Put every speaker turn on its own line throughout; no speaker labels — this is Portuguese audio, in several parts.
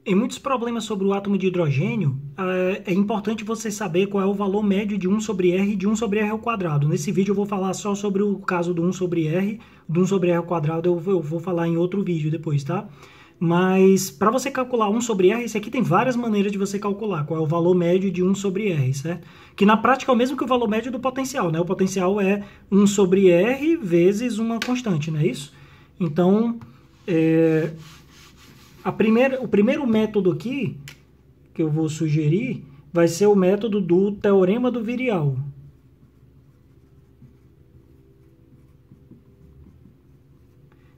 Em muitos problemas sobre o átomo de hidrogênio, é importante você saber qual é o valor médio de 1 sobre R e de 1 sobre R ao quadrado. Nesse vídeo eu vou falar só sobre o caso do 1 sobre R, do 1 sobre R ao quadrado eu vou falar em outro vídeo depois, tá? Mas para você calcular 1 sobre R, esse aqui tem várias maneiras de você calcular qual é o valor médio de 1 sobre R, certo? Que na prática é o mesmo que o valor médio do potencial, né? O potencial é 1 sobre R vezes uma constante, não é isso? Então, o primeiro método aqui que eu vou sugerir vai ser o método do teorema do virial.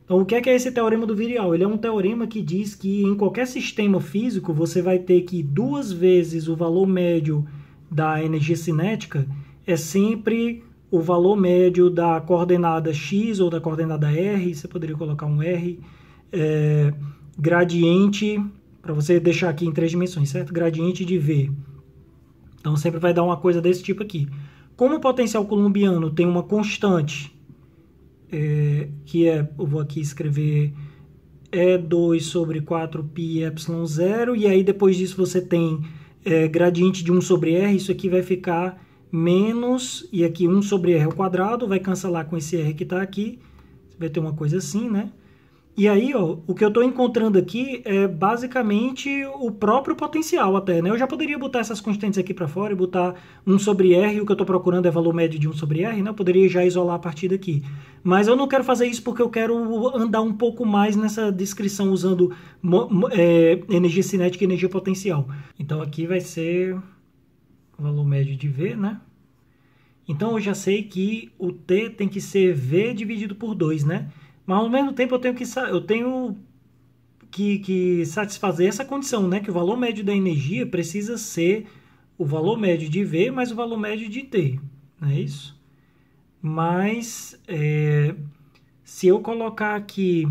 Então, o que é esse teorema do virial? Ele é um teorema que diz que em qualquer sistema físico você vai ter que 2 vezes o valor médio da energia cinética é sempre o valor médio da coordenada x ou da coordenada r, você poderia colocar um r, gradiente, para você deixar aqui em 3 dimensões, certo? Gradiente de V. Então, sempre vai dar uma coisa desse tipo aqui. Como o potencial coulombiano tem uma constante, que é, eu vou aqui escrever E2 sobre 4πε0, e aí depois disso você tem gradiente de 1 sobre R, isso aqui vai ficar menos, e aqui 1 sobre R ao quadrado, vai cancelar com esse R que está aqui, você vai ter uma coisa assim, né? E aí, ó, o que eu estou encontrando aqui é basicamente o próprio potencial até, né? Eu já poderia botar essas constantes aqui para fora e botar 1 sobre R, e o que eu estou procurando é valor médio de 1 sobre R, né? Eu poderia já isolar a partir daqui. Mas eu não quero fazer isso porque eu quero andar um pouco mais nessa descrição usando energia cinética e energia potencial. Então aqui vai ser o valor médio de V, né? Então eu já sei que o T tem que ser V dividido por 2, né? Mas ao mesmo tempo eu tenho que satisfazer essa condição, né? Que o valor médio da energia precisa ser o valor médio de V mais o valor médio de T, não é isso? Mas se eu colocar aqui...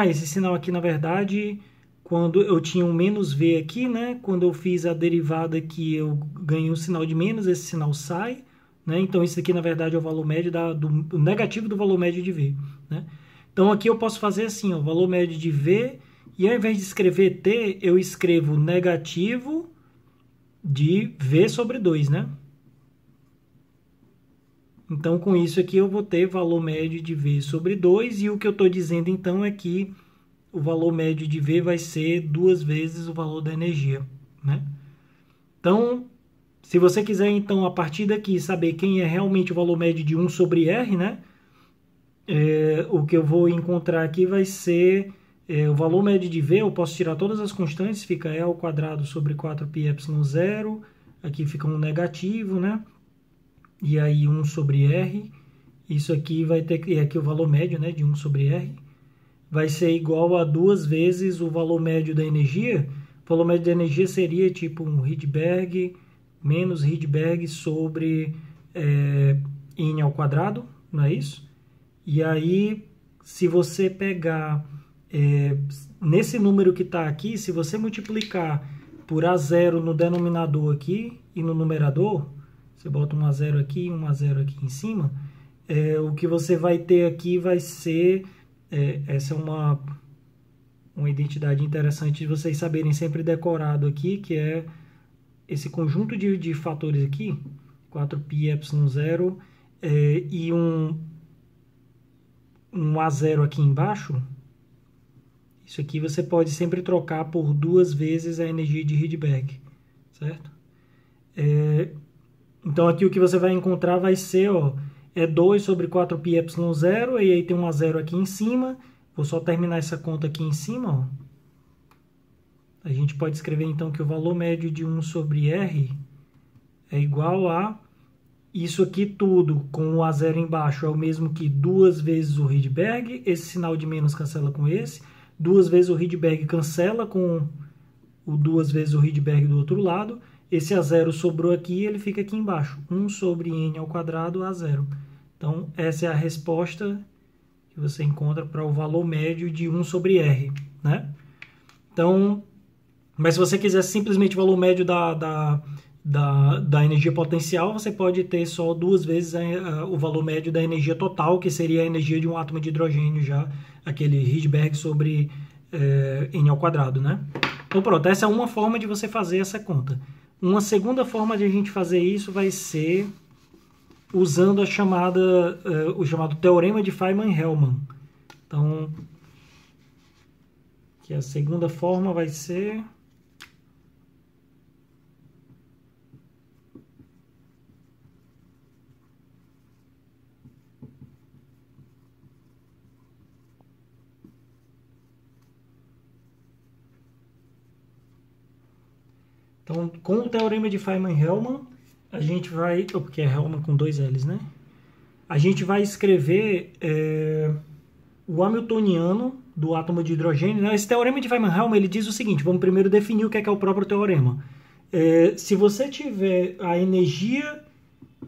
esse sinal aqui, na verdade, quando eu tinha um menos V aqui, né? Quando eu fiz a derivada aqui, eu ganhei um sinal de menos, esse sinal sai, né? Então, isso aqui, na verdade, é o valor médio do negativo do valor médio de V, né? Então, aqui eu posso fazer assim, ó, o valor médio de V, e ao invés de escrever T, eu escrevo negativo de V sobre 2, né? Então, com isso aqui, eu vou ter valor médio de V sobre 2, e o que eu estou dizendo, então, é que o valor médio de V vai ser 2 vezes o valor da energia, né? Então, se você quiser, então, a partir daqui, saber quem é realmente o valor médio de 1 sobre R, né? O que eu vou encontrar aqui vai ser o valor médio de V. Eu posso tirar todas as constantes, fica E ao quadrado sobre 4πε0. Aqui fica um negativo, né? E aí 1 sobre R. Isso aqui vai ter... E aqui o valor médio, né, de 1 sobre R. Vai ser igual a 2 vezes o valor médio da energia. O valor médio da energia seria tipo um Rydberg menos Rydberg sobre N ao quadrado, não é isso? E aí, se você pegar nesse número que está aqui, se você multiplicar por A0 no denominador aqui e no numerador, você bota um A0 aqui e um A0 aqui em cima, o que você vai ter aqui vai ser, essa é uma identidade interessante de vocês saberem sempre decorado aqui, que é esse conjunto de fatores aqui, 4πε0 e um A0 aqui embaixo, isso aqui você pode sempre trocar por 2 vezes a energia de Rydberg, certo? Então aqui o que você vai encontrar vai ser, ó, 2 sobre 4πε0, e aí tem um A0 aqui em cima, vou só terminar essa conta aqui em cima, ó. A gente pode escrever, então, que o valor médio de 1 sobre R é igual a... Isso aqui tudo com o A0 embaixo é o mesmo que 2 vezes o Rydberg. Esse sinal de menos cancela com esse. 2 vezes o Rydberg cancela com o 2 vezes o Rydberg do outro lado. Esse A0 sobrou aqui, ele fica aqui embaixo. 1 sobre N ao quadrado A0. Então, essa é a resposta que você encontra para o valor médio de 1 sobre R, né? Então... Mas se você quiser simplesmente o valor médio da energia potencial, você pode ter só 2 vezes o valor médio da energia total, que seria a energia de um átomo de hidrogênio já, aquele Rydberg sobre N ao quadrado, né? Então pronto, essa é uma forma de você fazer essa conta. Uma segunda forma de a gente fazer isso vai ser usando o chamado teorema de Feynman-Hellman. Então, que a segunda forma vai ser... Então, com o teorema de Feynman-Hellman, a gente vai... Porque é Hellman com 2 L's, né? A gente vai escrever o hamiltoniano do átomo de hidrogênio. Né? Esse teorema de Feynman-Hellman, ele diz o seguinte, vamos primeiro definir o que é o próprio teorema. Se você tiver a energia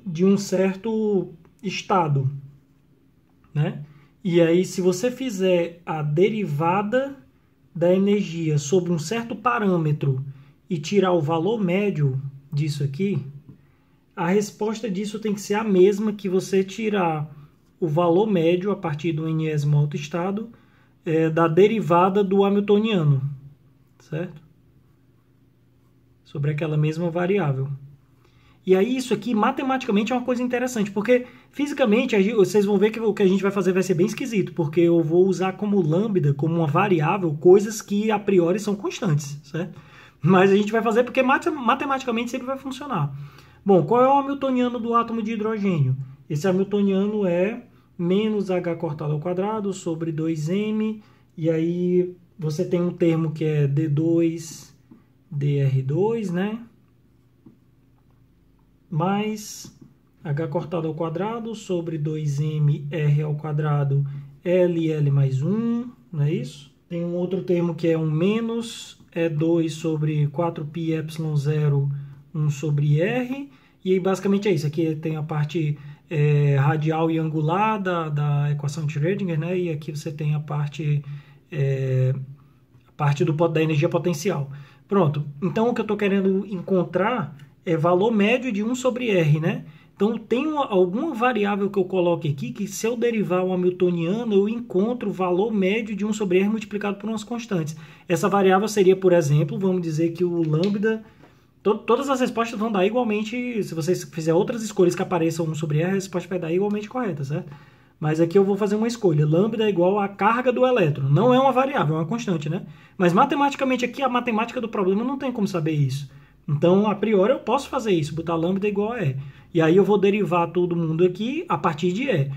de um certo estado, né? E aí, se você fizer a derivada da energia sobre um certo parâmetro e tirar o valor médio disso aqui, a resposta disso tem que ser a mesma que você tirar o valor médio a partir do nésimo autoestado da derivada do hamiltoniano, certo? Sobre aquela mesma variável. E aí isso aqui, matematicamente, é uma coisa interessante, porque fisicamente vocês vão ver que o que a gente vai fazer vai ser bem esquisito, porque eu vou usar como lambda, como uma variável, coisas que a priori são constantes, certo? Mas a gente vai fazer porque matematicamente sempre vai funcionar. Bom, qual é o hamiltoniano do átomo de hidrogênio? Esse hamiltoniano é menos h cortado ao quadrado sobre 2m, e aí você tem um termo que é d2, dr2, né? Mais h cortado ao quadrado sobre 2m r ao quadrado ll mais 1, não é isso? Tem um outro termo que é um menos E2 sobre 4π epsilon 0, 1 sobre r, e aí basicamente é isso. Aqui tem a parte radial e angular da equação de Schrödinger, né? E aqui você tem a parte da energia potencial. Pronto, então o que eu estou querendo encontrar é valor médio de 1 sobre r, né? Então tem alguma variável que eu coloque aqui que se eu derivar o hamiltoniano eu encontro o valor médio de 1 sobre r multiplicado por umas constantes. Essa variável seria, por exemplo, vamos dizer que o lambda... Todas as respostas vão dar igualmente, se vocês fizerem outras escolhas que apareçam 1 sobre r, a resposta vai dar igualmente correta, certo? Mas aqui eu vou fazer uma escolha. Lambda é igual à carga do elétron. Não é uma variável, é uma constante, né? Mas matematicamente aqui, a matemática do problema não tem como saber isso. Então, a priori, eu posso fazer isso, botar lambda igual a E. E aí eu vou derivar todo mundo aqui a partir de E.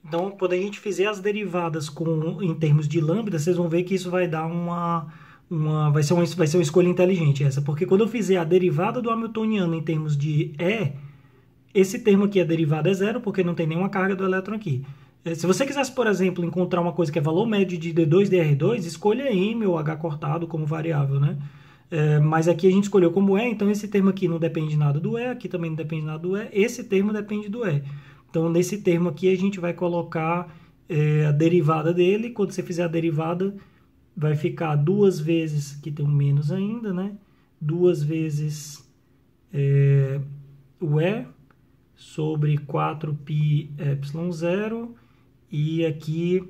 Então, quando a gente fizer as derivadas em termos de lambda, vocês vão ver que isso vai dar vai ser uma escolha inteligente essa. Porque quando eu fizer a derivada do hamiltoniano em termos de E, esse termo aqui, a derivada é zero, porque não tem nenhuma carga do elétron aqui. Se você quisesse, por exemplo, encontrar uma coisa que é valor médio de D2, DR2, escolha M ou H cortado como variável, né? Mas aqui a gente escolheu como E, então esse termo aqui não depende nada do E, aqui também não depende nada do E, esse termo depende do E. Então, nesse termo aqui, a gente vai colocar a derivada dele. Quando você fizer a derivada, vai ficar 2 vezes, que tem um menos ainda, né? 2 vezes o E sobre 4π epsilon 0, e aqui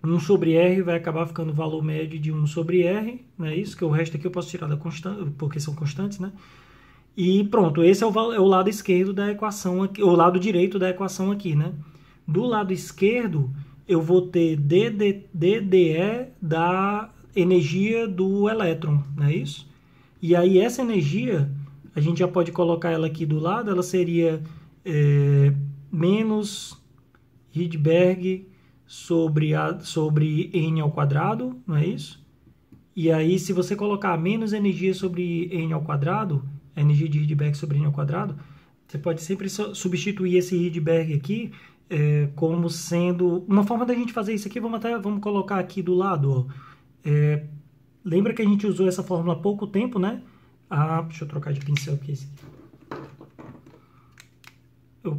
1 sobre R vai acabar ficando o valor médio de 1 sobre R, não é isso? Que o resto aqui eu posso tirar da constante, porque são constantes, né? E pronto, esse é o lado esquerdo da equação aqui, o lado direito da equação aqui, né? Do lado esquerdo, eu vou ter DDE da energia do elétron, não é isso? E aí essa energia, a gente já pode colocar ela aqui do lado, ela seria menos Rydberg sobre n ao quadrado, não é isso? E aí, se você colocar menos energia sobre n ao quadrado, a energia de Rydberg sobre n ao quadrado, você pode sempre substituir esse Rydberg aqui como sendo... Uma forma da gente fazer isso aqui, vamos colocar aqui do lado. Ó. Lembra que a gente usou essa fórmula há pouco tempo, né? Deixa eu trocar de pincel aqui.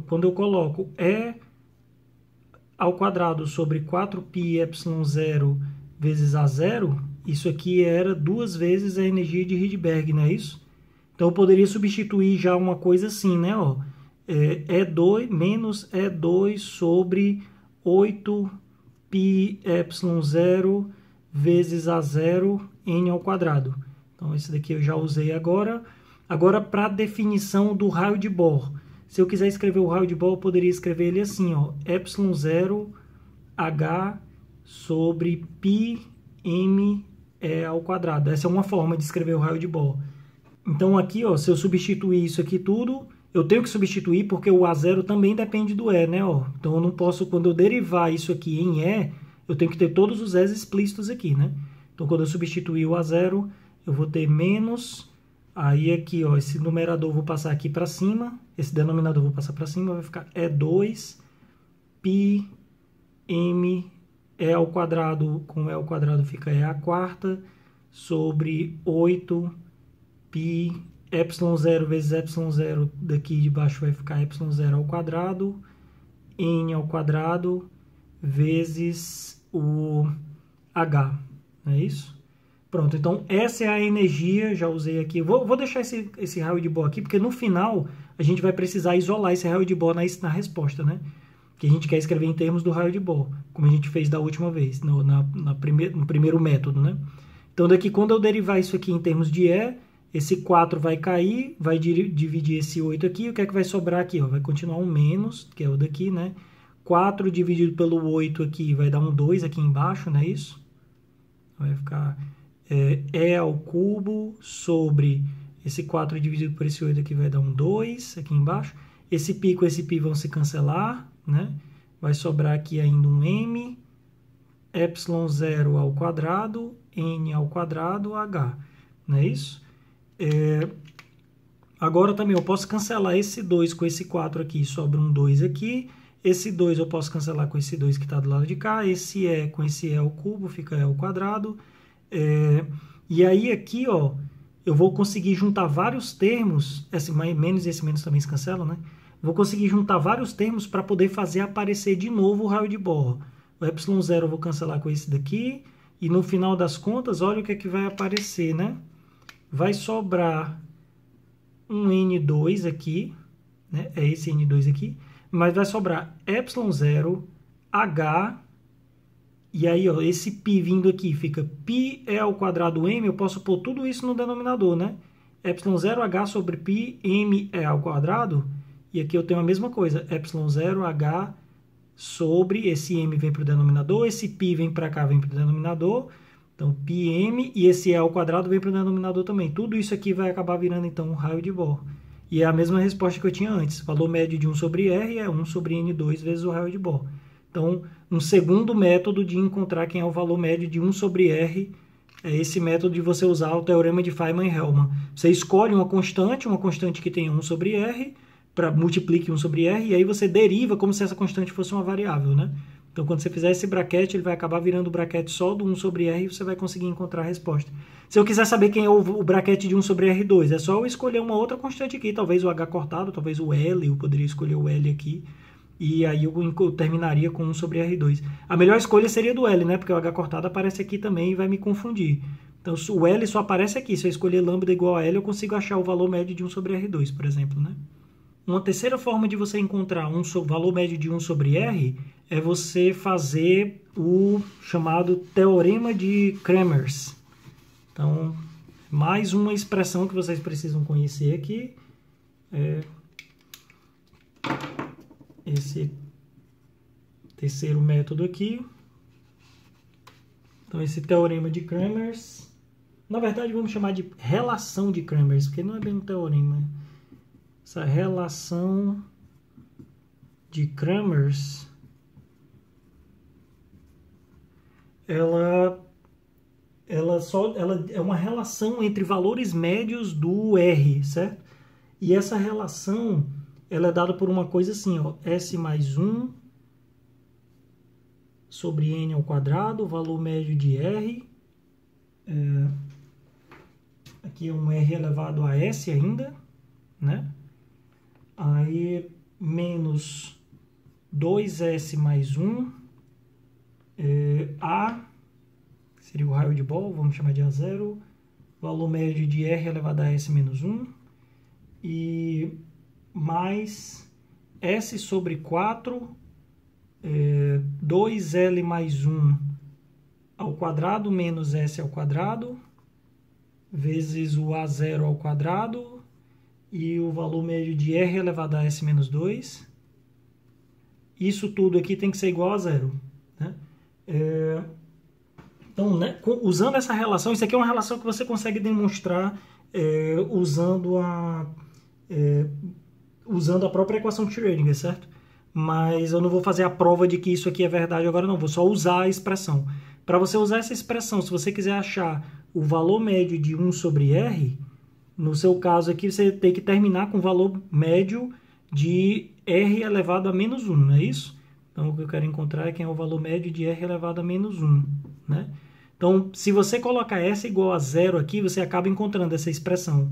Quando eu coloco E ao quadrado sobre 4π epsilon 0 vezes A0, isso aqui era 2 vezes a energia de Rydberg, não é isso? Então eu poderia substituir já uma coisa assim, né? Ó, E2 menos E2 sobre 8π epsilon 0 vezes A0 N ao quadrado. Então, esse daqui eu já usei agora. Agora, para a definição do raio de Bohr. Se eu quiser escrever o raio de Bohr, eu poderia escrever ele assim, ó, ε0 H sobre π m E ao quadrado. Essa é uma forma de escrever o raio de Bohr. Então, aqui, ó, se eu substituir isso aqui tudo, eu tenho que substituir porque o A0 também depende do E, né? Ó. Então, eu não posso, quando eu derivar isso aqui em E, eu tenho que ter todos os E's explícitos aqui, né? Então, quando eu substituir o A0, eu vou ter menos... Aí, aqui, ó, esse numerador eu vou passar aqui para cima. Esse denominador eu vou passar para cima. Vai ficar E2 π m E ao quadrado. Com E ao quadrado fica E à quarta. Sobre 8 π ε0 vezes ε0. Daqui de baixo vai ficar ε0 ao quadrado. N ao quadrado vezes o H. Não é isso? Pronto, então essa é a energia, já usei aqui. Vou deixar esse raio de Bohr aqui, porque no final a gente vai precisar isolar esse raio de Bohr na resposta, né? Que a gente quer escrever em termos do raio de Bohr, como a gente fez da última vez, no primeiro método, né? Então daqui, quando eu derivar isso aqui em termos de E, esse 4 vai cair, vai dividir esse 8 aqui, o que é que vai sobrar aqui? Ó? Vai continuar um menos, que é o daqui, né? 4 dividido pelo 8 aqui vai dar um 2 aqui embaixo, não é isso? Vai ficar... E ao cubo sobre esse 4 dividido por esse 8 aqui vai dar um 2 aqui embaixo. Esse π com esse π vão se cancelar, né? Vai sobrar aqui ainda um m, ε0 ao quadrado, n ao quadrado, h. Não é isso? Agora também eu posso cancelar esse 2 com esse 4 aqui, sobra um 2 aqui. Esse 2 eu posso cancelar com esse 2 que está do lado de cá. Esse E com esse E ao cubo fica E ao quadrado. E aí aqui, ó, eu vou conseguir juntar vários termos, esse menos também se cancelam, né? Vou conseguir juntar vários termos para poder fazer aparecer de novo o raio de Bohr. O ε0 eu vou cancelar com esse daqui, e no final das contas, olha o que é que vai aparecer, né? Vai sobrar um N2 aqui, né? É esse N2 aqui, mas vai sobrar ε0, H... E aí, ó, esse π vindo aqui fica π E ao quadrado m, eu posso pôr tudo isso no denominador, né? ε0h sobre π m E ao quadrado, e aqui eu tenho a mesma coisa, ε0h sobre, esse m vem para o denominador, esse π vem para cá, vem para o denominador, então πm, e esse E ao quadrado vem para o denominador também. Tudo isso aqui vai acabar virando, então, um raio de Bohr. E é a mesma resposta que eu tinha antes, valor médio de 1 sobre R é 1 sobre N2 vezes o raio de Bohr. Então, um segundo método de encontrar quem é o valor médio de 1 sobre R é esse método de você usar o teorema de Feynman-Hellman. Você escolhe uma constante que tenha 1 sobre R, multiplique 1 sobre R, e aí você deriva como se essa constante fosse uma variável, né? Então, quando você fizer esse bracket, ele vai acabar virando o bracket só do 1 sobre R e você vai conseguir encontrar a resposta. Se eu quiser saber quem é o bracket de 1 sobre R2, é só eu escolher uma outra constante aqui, talvez o H cortado, talvez o L, eu poderia escolher o L aqui. E aí eu terminaria com 1 sobre R2. A melhor escolha seria do L, né? Porque o H cortado aparece aqui também e vai me confundir. Então, o L só aparece aqui. Se eu escolher lambda igual a L, eu consigo achar o valor médio de 1 sobre R2, por exemplo, né? Uma terceira forma de você encontrar o valor médio de 1 sobre R é você fazer o chamado teorema de Kramers. Então, mais uma expressão que vocês precisam conhecer aqui. Esse terceiro método aqui. Então, esse teorema de Kramers, na verdade, vamos chamar de relação de Kramers, porque não é bem um teorema. Essa relação de Kramers, ela é uma relação entre valores médios do R, certo? E essa relação ela é dada por uma coisa assim, ó, S mais 1 sobre N ao quadrado, valor médio de R. Aqui é um R elevado a S ainda, né? Aí, menos 2S mais 1, A, seria o raio de Bohr, vamos chamar de A0, valor médio de R elevado a S menos 1, e mais S sobre 4, 2L mais 1 ao quadrado menos S ao quadrado vezes o A0 ao quadrado e o valor médio de R elevado a S menos 2. Isso tudo aqui tem que ser igual a zero, né? Então, né, usando essa relação, isso aqui é uma relação que você consegue demonstrar usando a própria equação de Schrödinger, certo? Mas eu não vou fazer a prova de que isso aqui é verdade agora, não. Vou só usar a expressão. Para você usar essa expressão, se você quiser achar o valor médio de 1 sobre R, no seu caso aqui, você tem que terminar com o valor médio de R elevado a menos 1, não é isso? Então, o que eu quero encontrar é quem é o valor médio de R elevado a menos 1, né? Então, se você colocar S igual a zero aqui, você acaba encontrando essa expressão.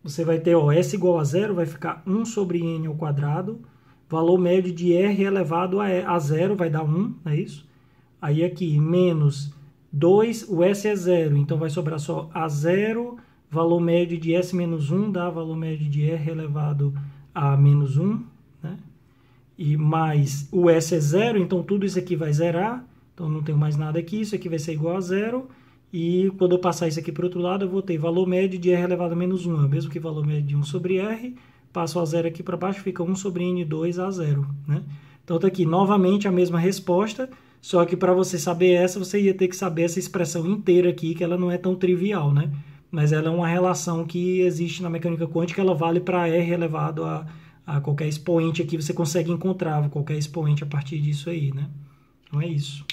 Você vai ter, ó, S igual a zero, vai ficar 1 sobre N ao quadrado, valor médio de R elevado a zero, vai dar 1, não é isso? Aí aqui, menos 2, o S é zero, então vai sobrar só A0, valor médio de S menos 1 dá valor médio de R elevado a menos 1, né? E mais o S é zero, então tudo isso aqui vai zerar, então não tenho mais nada aqui, isso aqui vai ser igual a zero, e quando eu passar isso aqui para o outro lado, eu vou ter valor médio de R elevado a menos 1, é o mesmo que valor médio de 1 sobre R, passo a zero aqui para baixo, fica 1 sobre N2 a zero, né? Então tá aqui novamente a mesma resposta, só que para você saber essa, você ia ter que saber essa expressão inteira aqui, que ela não é tão trivial, né? Mas ela é uma relação que existe na mecânica quântica, ela vale para R elevado a qualquer expoente aqui, você consegue encontrar qualquer expoente a partir disso aí, né? Então é isso.